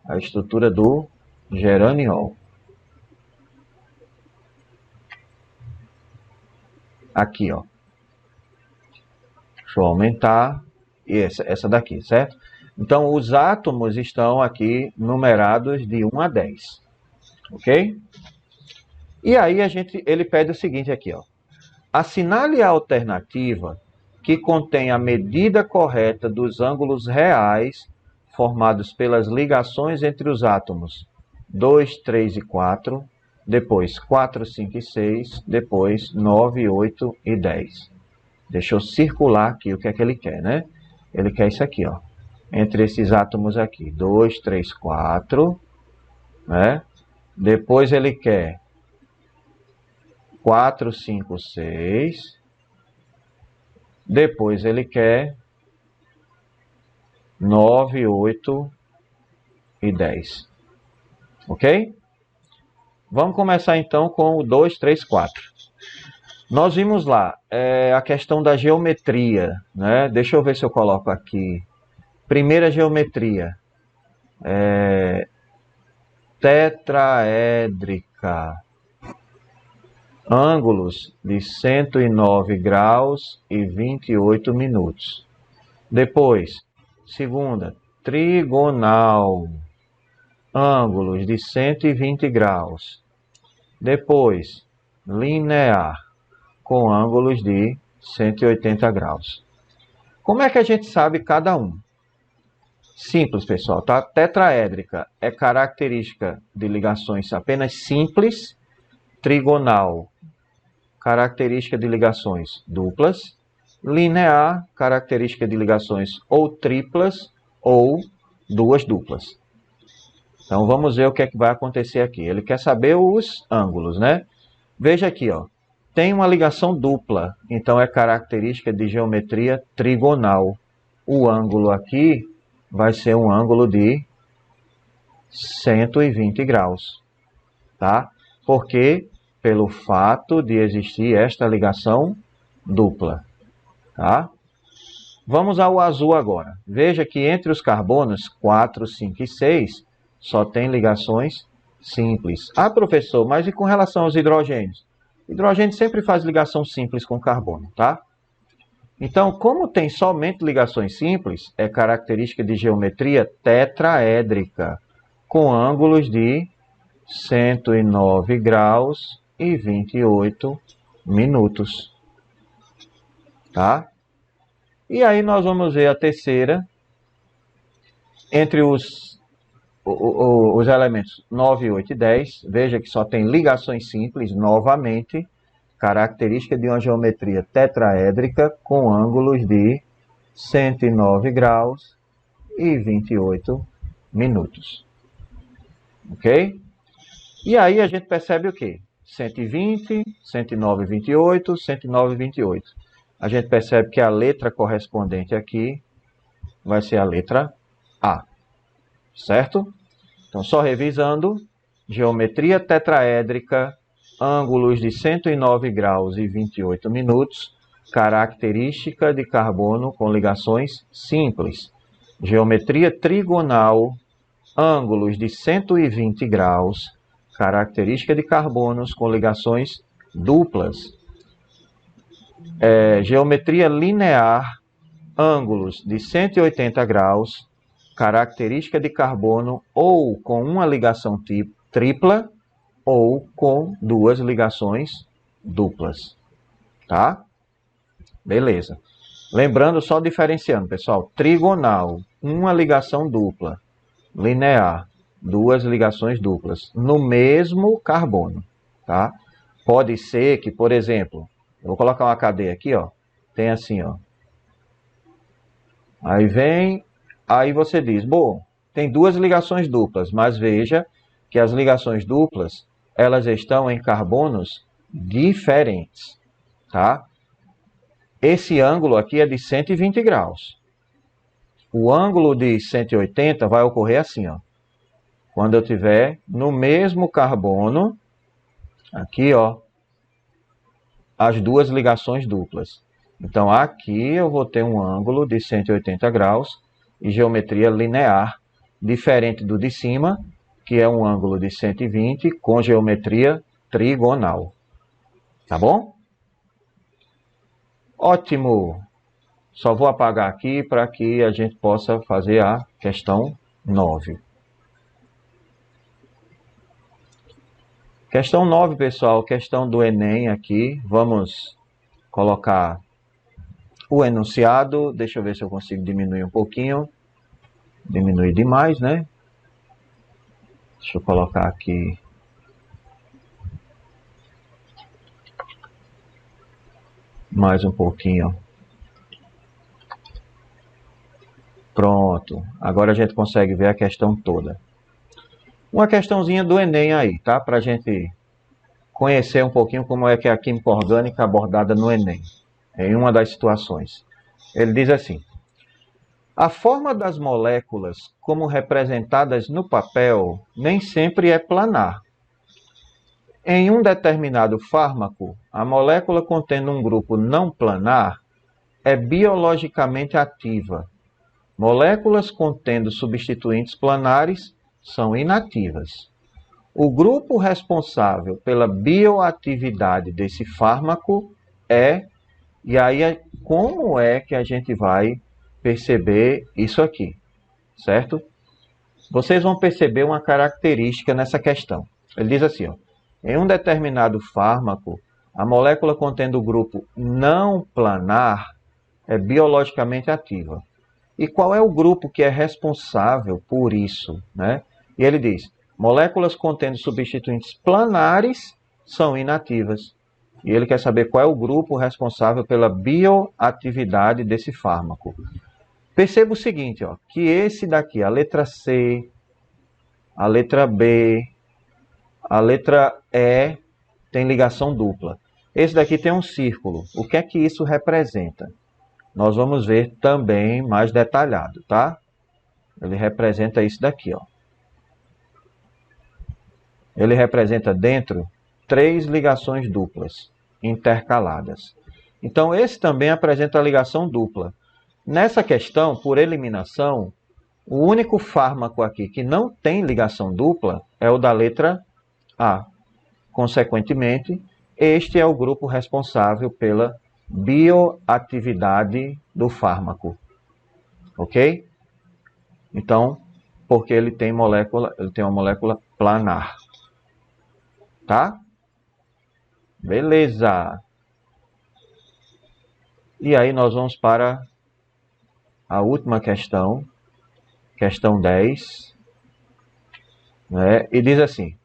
a estrutura do geraniol. Aqui, ó. Deixa eu aumentar. E essa daqui, certo? Então, os átomos estão aqui numerados de 1 a 10. Ok? E aí ele pede o seguinte aqui, ó. Assinale a alternativa que contém a medida correta dos ângulos reais formados pelas ligações entre os átomos 2, 3 e 4, depois 4, 5 e 6, depois 9, 8 e 10. Deixa eu circular aqui o que é que ele quer, né? Ele quer isso aqui, ó. Entre esses átomos aqui, 2, 3, 4, né? Depois ele quer 4, 5, 6. Depois ele quer 9, 8 e 10. Ok? Vamos começar então com o 2, 3, 4. Nós vimos lá a questão da geometria, né? Deixa eu ver se eu coloco aqui. Primeira geometria. Tetraédrica. Ângulos de 109 graus e 28 minutos. Depois, segunda, trigonal. Ângulos de 120 graus. Depois, linear, com ângulos de 180 graus. Como é que a gente sabe cada um? Simples, pessoal, tá? Tetraédrica é característica de ligações apenas simples. Trigonal, característica de ligações duplas. Linear, característica de ligações ou triplas ou duas duplas. Então vamos ver o que é que vai acontecer aqui. Ele quer saber os ângulos, né? Veja aqui, ó. Tem uma ligação dupla, então é característica de geometria trigonal. O ângulo aqui vai ser um ângulo de 120 graus, tá? Porque pelo fato de existir esta ligação dupla, tá? Vamos ao azul agora. Veja que entre os carbonos 4, 5 e 6 só tem ligações simples. Ah, professor, mas e com relação aos hidrogênios? Hidrogênio sempre faz ligação simples com carbono, tá? Então, como tem somente ligações simples, é característica de geometria tetraédrica, com ângulos de 109 graus e 28 minutos. Tá? E aí nós vamos ver a terceira, entre os elementos 9, 8 e 10. Veja que só tem ligações simples, novamente, característica de uma geometria tetraédrica com ângulos de 109 graus e 28 minutos. Ok? E aí a gente percebe o quê? 120, 109, 28, 109, 28. A gente percebe que a letra correspondente aqui vai ser a letra A. Certo? Então, só revisando, geometria tetraédrica, ângulos de 109 graus e 28 minutos, característica de carbono com ligações simples. Geometria trigonal, ângulos de 120 graus, característica de carbonos com ligações duplas. Geometria linear, ângulos de 180 graus, característica de carbono ou com uma ligação tripla ou com duas ligações duplas. Tá? Beleza. Lembrando, só diferenciando, pessoal, trigonal, uma ligação dupla, linear, duas ligações duplas, no mesmo carbono, tá? Pode ser que, por exemplo, eu vou colocar uma cadeia aqui, ó, tem assim, ó. Aí você diz, bom, tem duas ligações duplas, mas veja que as ligações duplas, elas estão em carbonos diferentes, tá? Esse ângulo aqui é de 120 graus. O ângulo de 180 vai ocorrer assim, ó. Quando eu tiver no mesmo carbono, aqui, ó, as duas ligações duplas. Então, aqui eu vou ter um ângulo de 180 graus e geometria linear, diferente do de cima, que é um ângulo de 120 com geometria trigonal. Tá bom? Ótimo! Só vou apagar aqui para que a gente possa fazer a questão 9. Questão 9, pessoal, questão do Enem aqui. Vamos colocar o enunciado. Deixa eu ver se eu consigo diminuir um pouquinho. Diminuir demais, né? Deixa eu colocar aqui. Mais um pouquinho. Pronto. Agora a gente consegue ver a questão toda. Uma questãozinha do Enem aí, tá? Para a gente conhecer um pouquinho como é que é a química orgânica abordada no Enem. Em uma das situações. Ele diz assim: a forma das moléculas, como representadas no papel, nem sempre é planar. Em um determinado fármaco, a molécula contendo um grupo não planar é biologicamente ativa. Moléculas contendo substituintes planares são inativas. O grupo responsável pela bioatividade desse fármaco é... E aí, como é que a gente vai perceber isso aqui? Certo? Vocês vão perceber uma característica nessa questão. Ele diz assim, ó, em um determinado fármaco, a molécula contendo o grupo não planar é biologicamente ativa. E qual é o grupo que é responsável por isso, né? E ele diz, moléculas contendo substituintes planares são inativas. E ele quer saber qual é o grupo responsável pela bioatividade desse fármaco. Perceba o seguinte, ó, que esse daqui, a letra C, a letra B, a letra E, tem ligação dupla. Esse daqui tem um círculo. O que é que isso representa? Nós vamos ver também mais detalhado, tá? Ele representa isso daqui, ó. Ele representa dentro 3 ligações duplas, intercaladas. Então, esse também apresenta a ligação dupla. Nessa questão, por eliminação, o único fármaco aqui que não tem ligação dupla é o da letra A. Consequentemente, este é o grupo responsável pela bioatividade do fármaco. Ok? Então, porque ele tem uma molécula planar. Tá? Beleza. E aí nós vamos para a última questão, questão 10, né? E diz assim,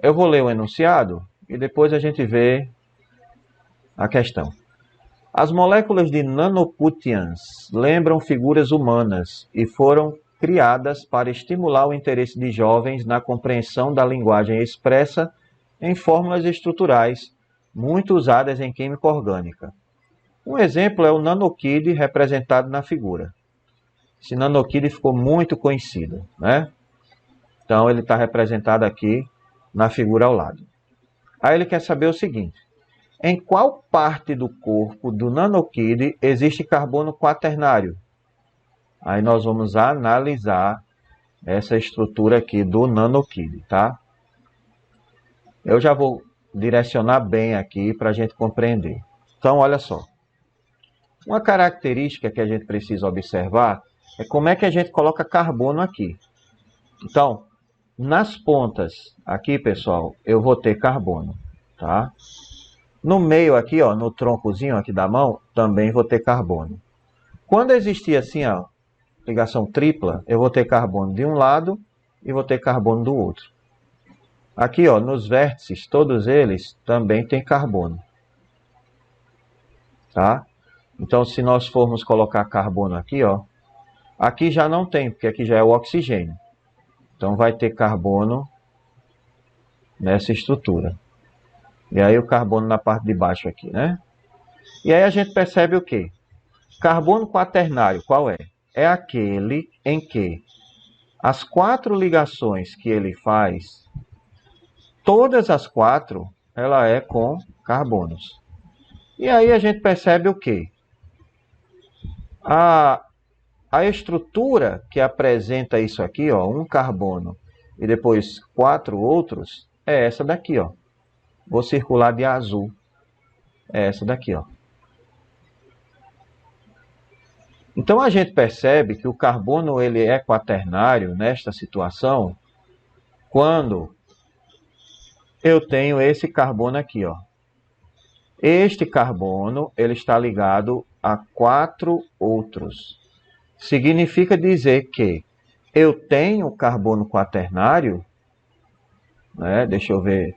eu vou ler o enunciado e depois a gente vê a questão. As moléculas de nanoputians lembram figuras humanas e foram criadas para estimular o interesse de jovens na compreensão da linguagem expressa em fórmulas estruturais, muito usadas em química orgânica. Um exemplo é o nanokid representado na figura. Esse nanokid ficou muito conhecido, né? Então, ele está representado aqui na figura ao lado. Aí ele quer saber o seguinte: em qual parte do corpo do nanokid existe carbono quaternário? Aí nós vamos analisar essa estrutura aqui do nanokid, tá? Eu já vou direcionar bem aqui para a gente compreender. Então, olha só. Uma característica que a gente precisa observar é como é que a gente coloca carbono aqui. Então, nas pontas aqui, pessoal, eu vou ter carbono, tá? No meio aqui, ó, no troncozinho aqui da mão, também vou ter carbono. Quando existir assim, ó, ligação tripla, eu vou ter carbono de um lado e vou ter carbono do outro. Aqui, ó, nos vértices, todos eles também têm carbono, tá? Então, se nós formos colocar carbono aqui, ó, aqui já não tem, porque aqui já é o oxigênio. Então, vai ter carbono nessa estrutura. E aí, o carbono na parte de baixo aqui, né? E aí, a gente percebe o quê? Carbono quaternário, qual é? É aquele em que as 4 ligações que ele faz, todas as 4, ela é com carbonos. E aí, a gente percebe o quê? A estrutura que apresenta isso aqui, ó, um carbono e depois 4 outros, é essa daqui, ó. Vou circular de azul. É essa daqui, ó. Então a gente percebe que o carbono ele é quaternário nesta situação quando eu tenho esse carbono aqui, ó. Este carbono ele está ligado a 4 outros. Significa dizer que eu tenho carbono quaternário, né? Deixa eu ver,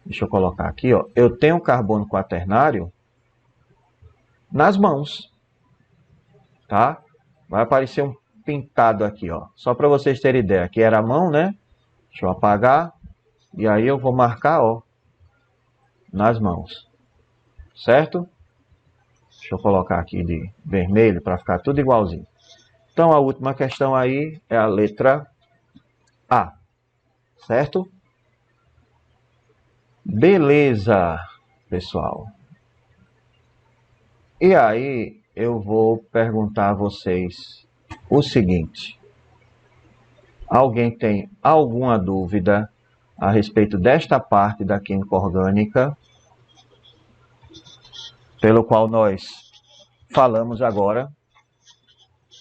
deixa eu colocar aqui, ó. Eu tenho carbono quaternário nas mãos, tá? Vai aparecer um pintado aqui, ó. Só para vocês terem ideia, aqui era a mão, né? Deixa eu apagar e aí eu vou marcar, ó, nas mãos, certo? Deixa eu colocar aqui de vermelho para ficar tudo igualzinho. Então, a última questão aí é a letra A, certo? Beleza, pessoal. E aí, eu vou perguntar a vocês o seguinte. Alguém tem alguma dúvida a respeito desta parte da química orgânica, pelo qual nós falamos agora?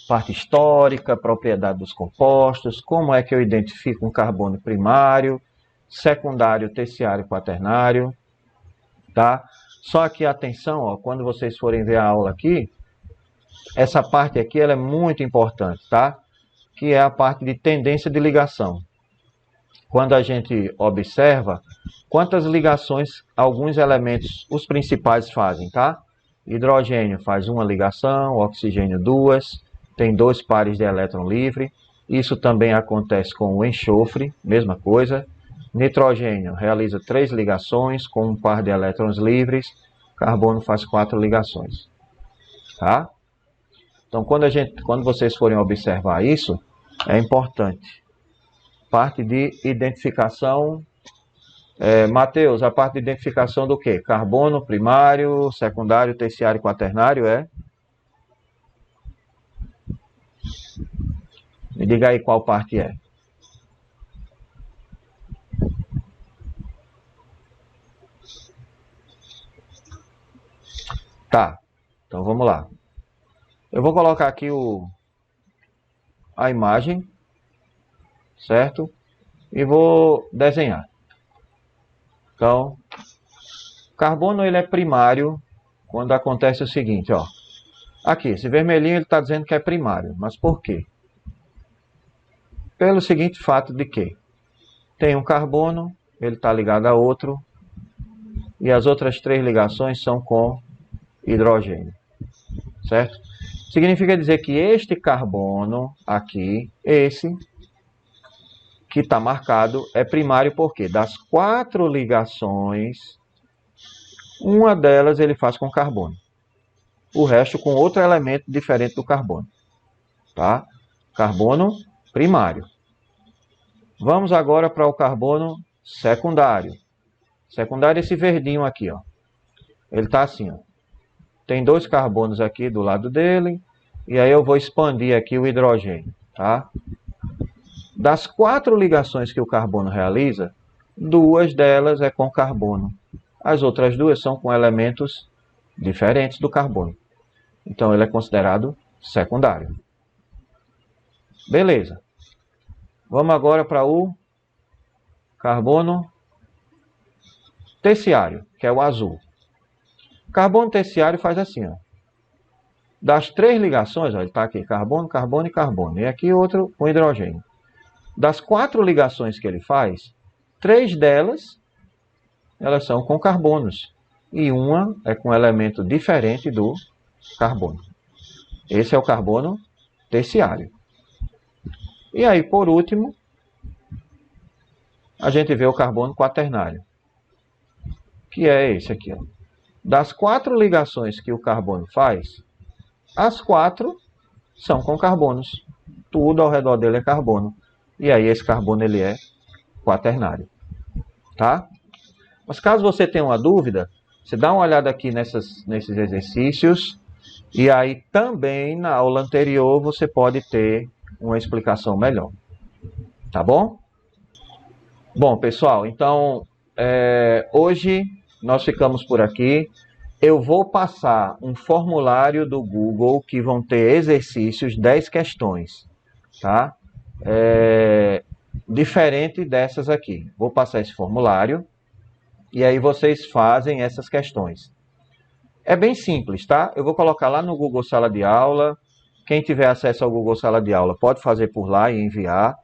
Parte histórica, propriedade dos compostos, como é que eu identifico um carbono primário, secundário, terciário, quaternário, tá? Só que atenção, ó, quando vocês forem ver a aula aqui, essa parte aqui ela é muito importante, tá? Que é a parte de tendência de ligação. Quando a gente observa quantas ligações alguns elementos, os principais, fazem, tá? Hidrogênio faz uma ligação, oxigênio 2, tem 2 pares de elétron livre. Isso também acontece com o enxofre, mesma coisa. Nitrogênio realiza 3 ligações com um par de elétrons livres. Carbono faz 4 ligações, tá? Então, quando vocês forem observar isso, é importante. Parte de identificação. Mateus, a parte de identificação do quê? Carbono primário, secundário, terciário e quaternário é? Me diga aí qual parte é. Tá, então vamos lá. Eu vou colocar aqui a imagem, certo? E vou desenhar. Então, carbono ele é primário quando acontece o seguinte, ó. Aqui, esse vermelhinho ele está dizendo que é primário, mas por quê? Pelo seguinte fato de que tem um carbono, ele está ligado a outro, e as outras 3 ligações são com hidrogênio, certo? Significa dizer que este carbono aqui, esse que está marcado, é primário porque das 4 ligações, uma delas ele faz com carbono. O resto com outro elemento diferente do carbono, tá? Carbono primário. Vamos agora para o carbono secundário. Secundário é esse verdinho aqui, ó. Ele está assim, ó. Tem 2 carbonos aqui do lado dele. E aí eu vou expandir aqui o hidrogênio, tá? Das 4 ligações que o carbono realiza, 2 delas é com carbono. As outras 2 são com elementos diferentes do carbono. Então ele é considerado secundário. Beleza. Vamos agora para o carbono terciário, que é o azul. O carbono terciário faz assim, ó. Das 3 ligações, ó, ele está aqui, carbono, carbono e carbono. E aqui outro com hidrogênio. Das 4 ligações que ele faz, 3 delas, elas são com carbonos. E uma é com elemento diferente do carbono. Esse é o carbono terciário. E aí, por último, a gente vê o carbono quaternário, que é esse aqui, ó. Das 4 ligações que o carbono faz, as 4 são com carbonos. Tudo ao redor dele é carbono. E aí esse carbono ele é quaternário. Tá? Mas caso você tenha uma dúvida, você dá uma olhada aqui nesses exercícios. E aí também na aula anterior você pode ter uma explicação melhor. Tá bom? Bom, pessoal, então hoje nós ficamos por aqui. Eu vou passar um formulário do Google que vão ter exercícios, 10 questões, tá? Diferente dessas aqui. Vou passar esse formulário e aí vocês fazem essas questões. É bem simples, tá? Eu vou colocar lá no Google Sala de Aula. Quem tiver acesso ao Google Sala de Aula pode fazer por lá e enviar.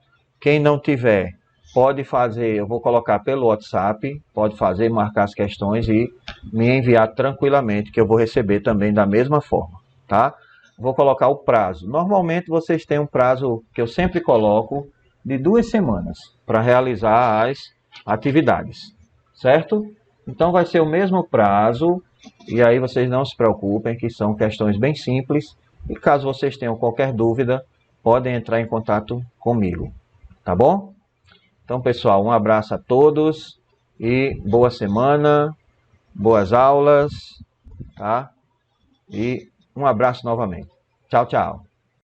Quem não tiver, pode fazer, eu vou colocar pelo WhatsApp, pode fazer, marcar as questões e me enviar tranquilamente, que eu vou receber também da mesma forma, tá? Vou colocar o prazo. Normalmente vocês têm um prazo que eu sempre coloco de 2 semanas para realizar as atividades, certo? Então vai ser o mesmo prazo e aí vocês não se preocupem que são questões bem simples e caso vocês tenham qualquer dúvida, podem entrar em contato comigo, tá bom? Então, pessoal, um abraço a todos e boa semana, boas aulas, tá? E um abraço novamente. Tchau, tchau.